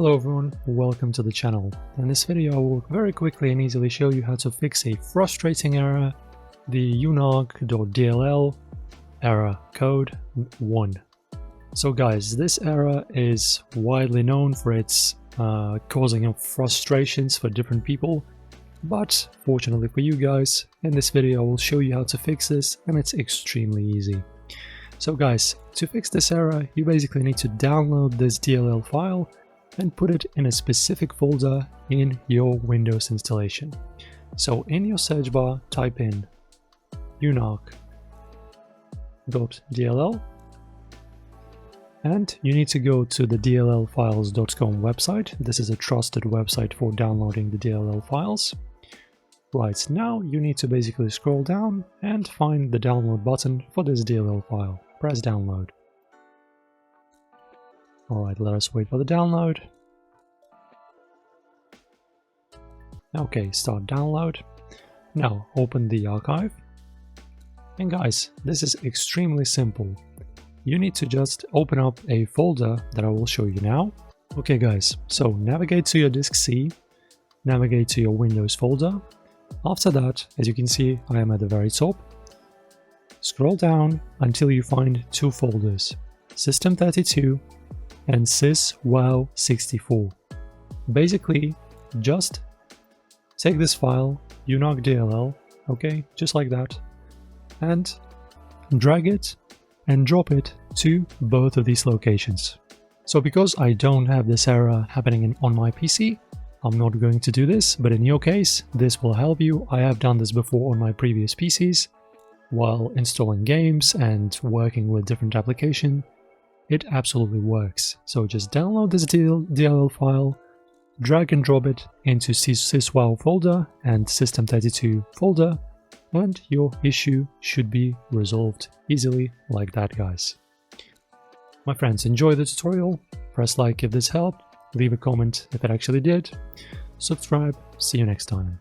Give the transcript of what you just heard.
Hello everyone, welcome to the channel. In this video I will very quickly and easily show you how to fix a frustrating error, the unarc.dll error code 1. So guys, this error is widely known for its causing frustrations for different people, but fortunately for you guys, in this video I will show you how to fix this, and it's extremely easy. So guys, to fix this error you basically need to download this DLL file and put it in a specific folder in your Windows installation. So in your search bar type in unarc.dll and you need to go to the dllfiles.com website. This is a trusted website for downloading the DLL files. Right, now you need to basically scroll down and find the download button for this DLL file. Press download. Alright, let us wait for the download. Okay, start download. Now open the archive. And guys, this is extremely simple. You need to just open up a folder that I will show you now. Okay guys, so navigate to your disk C, navigate to your Windows folder. After that, as you can see, I am at the very top. Scroll down until you find two folders, System32 and syswow64. Basically, just take this file, unarc.dll, okay, just like that, and drag it and drop it to both of these locations. So because I don't have this error happening on my PC, I'm not going to do this, but in your case, this will help you. I have done this before on my previous PCs, while installing games and working with different applications. It absolutely works. So just download this DLL file, drag and drop it into syswow folder and system32 folder, and your issue should be resolved easily like that, guys. My friends, enjoy the tutorial, press like if this helped, leave a comment if it actually did, subscribe, see you next time.